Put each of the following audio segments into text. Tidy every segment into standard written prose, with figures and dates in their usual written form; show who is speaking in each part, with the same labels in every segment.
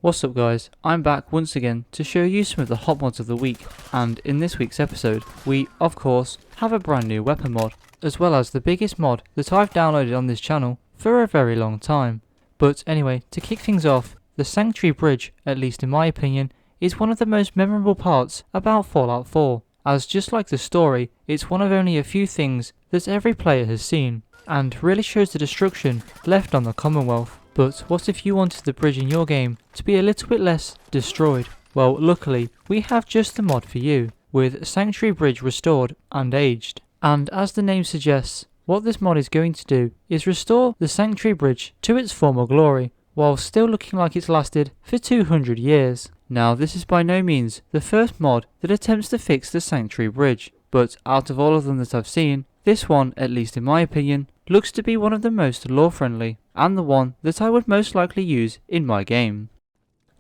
Speaker 1: What's up guys, I'm back once again to show you some of the hot mods of the week, and in this week's episode we, of course, have a brand new weapon mod, as well as the biggest mod that I've downloaded on this channel for a very long time. But anyway, to kick things off, the Sanctuary Bridge, at least in my opinion, is one of the most memorable parts about Fallout 4, as just like the story, it's one of only a few things that every player has seen, and really shows the destruction left on the Commonwealth. But what if you wanted the bridge in your game to be a little bit less destroyed? Well, luckily, we have just the mod for you, with Sanctuary Bridge restored and aged. And as the name suggests, what this mod is going to do is restore the Sanctuary Bridge to its former glory, while still looking like it's lasted for 200 years. Now, this is by no means the first mod that attempts to fix the Sanctuary Bridge, but out of all of them that I've seen, this one, at least in my opinion, looks to be one of the most lore-friendly, and the one that I would most likely use in my game.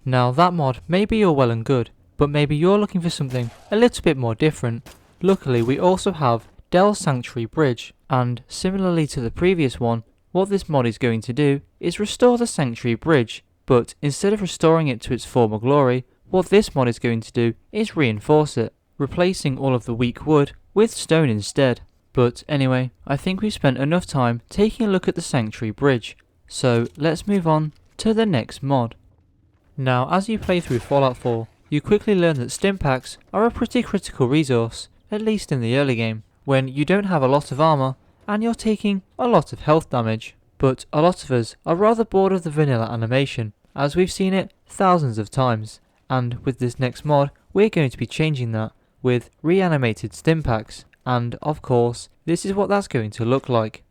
Speaker 1: Now that mod may be all well and good, but maybe you're looking for something a little bit more different. Luckily we also have Dell's Sanctuary Bridge, and similarly to the previous one, what this mod is going to do is restore the Sanctuary Bridge, but instead of restoring it to its former glory, what this mod is going to do is reinforce it, replacing all of the weak wood with stone instead. But anyway, I think we've spent enough time taking a look at the Sanctuary Bridge, so let's move on to the next mod. Now, as you play through Fallout 4, you quickly learn that Stimpaks are a pretty critical resource, at least in the early game, when you don't have a lot of armor and you're taking a lot of health damage. But a lot of us are rather bored of the vanilla animation, as we've seen it thousands of times, and with this next mod, we're going to be changing that with Reanimated Stimpaks. And of course, this is what that's going to look like.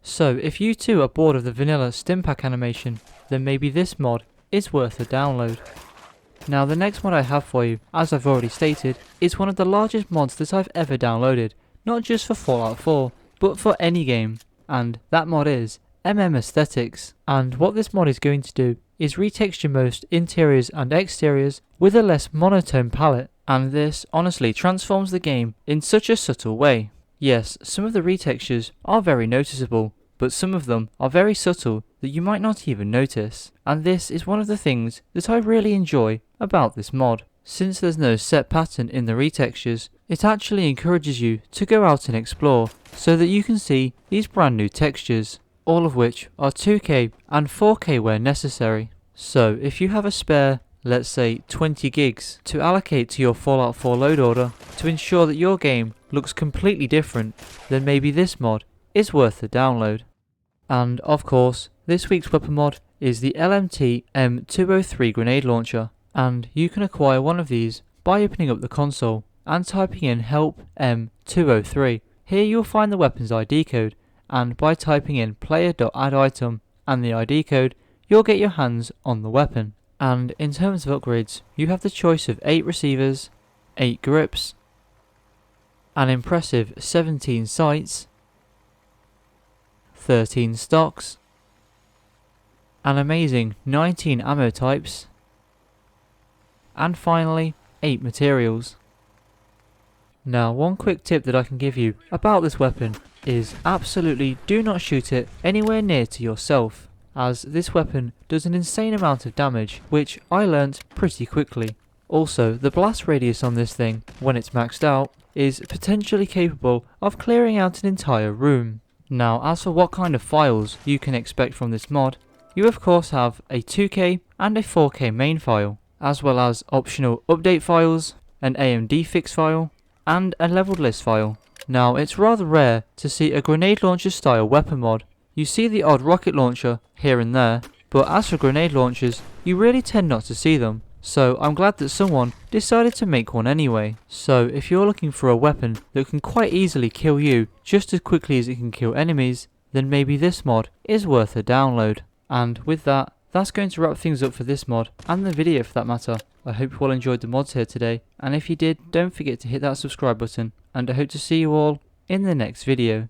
Speaker 1: So if you too are bored of the vanilla Stimpak animation, then maybe this mod is worth a download. Now the next mod I have for you, as I've already stated, is one of the largest mods that I've ever downloaded, not just for Fallout 4, but for any game, and that mod is Aesthetics. And what this mod is going to do is retexture most interiors and exteriors with a less monotone palette, and this honestly transforms the game in such a subtle way. Yes, some of the retextures are very noticeable, but some of them are very subtle that you might not even notice, and this is one of the things that I really enjoy about this mod. Since there's no set pattern in the retextures, it actually encourages you to go out and explore so that you can see these brand new textures, all of which are 2K and 4K where necessary. So if you have a spare, let's say 20 gigs to allocate to your Fallout 4 load order to ensure that your game looks completely different, then maybe this mod is worth the download. And of course, this week's weapon mod is the LMT M203 grenade launcher, and you can acquire one of these by opening up the console and typing in help M203. Here you'll find the weapon's ID code, and by typing in player.additem and the ID code, you'll get your hands on the weapon. And in terms of upgrades, you have the choice of 8 receivers, 8 grips, an impressive 17 sights, 13 stocks, an amazing 19 ammo types, and finally 8 materials. Now, one quick tip that I can give you about this weapon is absolutely do not shoot it anywhere near to yourself, as this weapon does an insane amount of damage, which I learnt pretty quickly. Also, the blast radius on this thing, when it's maxed out, is potentially capable of clearing out an entire room. Now, as for what kind of files you can expect from this mod, you of course have a 2K and a 4K main file, as well as optional update files, an AMD fix file, and a leveled list file. Now, it's rather rare to see a grenade launcher style weapon mod. You see the odd rocket launcher here and there, but as for grenade launchers, you really tend not to see them. So I'm glad that someone decided to make one anyway. So if you're looking for a weapon that can quite easily kill you just as quickly as it can kill enemies, then maybe this mod is worth a download. And with that, that's going to wrap things up for this mod, and the video for that matter. I hope you all enjoyed the mods here today, and if you did, don't forget to hit that subscribe button, and I hope to see you all in the next video.